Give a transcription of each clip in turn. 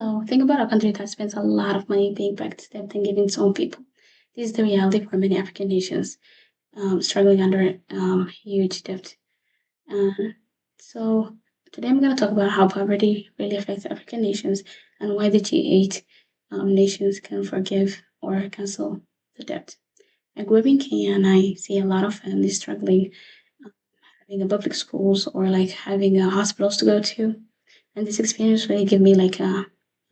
So think about a country that spends a lot of money paying back its debt and giving its own people. This is the reality for many African nations struggling under huge debt. Uh, so today I'm going to talk about how poverty really affects African nations and why the G8 nations can forgive or cancel the debt. I grew up in Kenya and I see a lot of families struggling, uh, having a public schools or like having hospitals to go to. And this experience really gave me like a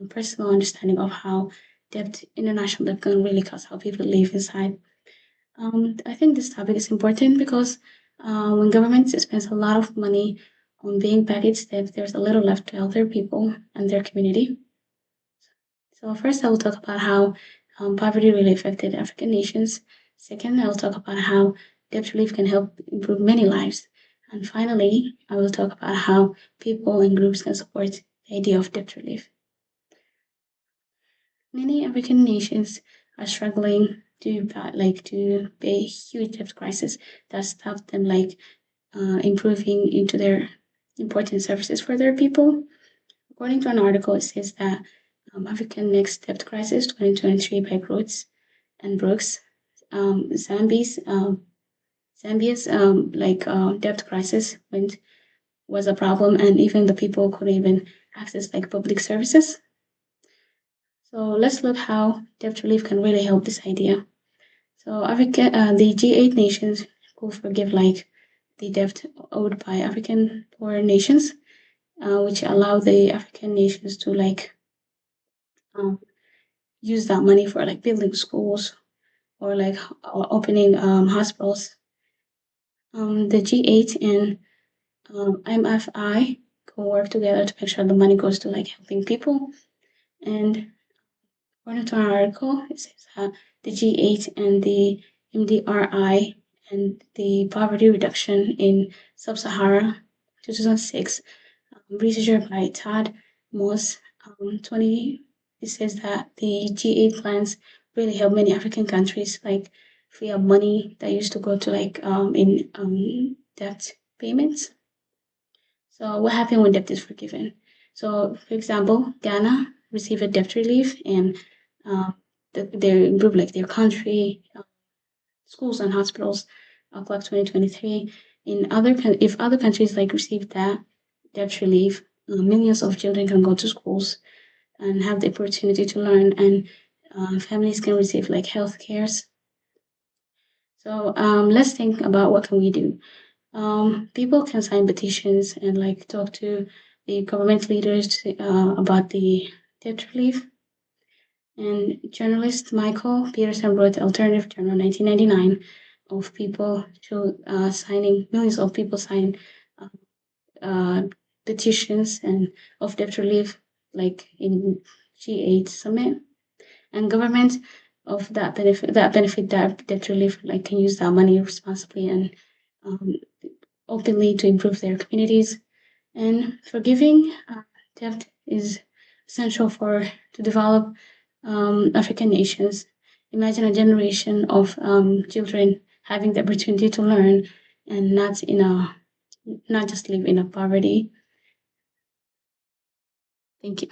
personal understanding of how debt, international debt, can really cause how people live inside. I think this topic is important because when government spends a lot of money on paying back its debt, there's a little left to help their people and their community. So first, I will talk about how poverty really affected African nations. Second, I will talk about how debt relief can help improve many lives. And finally, I will talk about how people and groups can support the idea of debt relief. Many African nations are struggling to pay huge debt crisis that stopped them improving into their important services for their people. According to an article, it says that African Next Debt Crisis 2023 by Brooks and Brooks, Zambia's debt crisis was a problem, and even the people couldn't even access like public services. So let's look how debt relief can really help this idea. So the G8 nations could forgive like the debt owed by African poor nations, which allow the African nations to um, use that money for like building schools or opening hospitals. The G8 and MFI can work together to make sure the money goes to like helping people. And according to our article, it says that the G8 and the MDRI and the poverty reduction in Sub-Sahara 2006, researcher by Todd Moss, 20, it says that the G8 plans really help many African countries like free up money that used to go to in debt payments. So what happened when debt is forgiven? So for example, Ghana received a debt relief and uh, they improved like their country, schools and hospitals, clock 2023. If other countries like receive that debt relief, millions of children can go to schools and have the opportunity to learn, and families can receive like health cares. So let's think about what can we do. People can sign petitions and like talk to the government leaders about the debt relief. And journalist Michael Peterson wrote the Alternative Journal 1999 of people signing, millions of people sign uh, uh, petitions and of debt relief, like in G8 summit. And government of that debt relief, like can use that money responsibly and um, openly to improve their communities. And forgiving debt is essential to develop African nations. Imagine a generation of children having the opportunity to learn and not just live in a poverty. Thank you.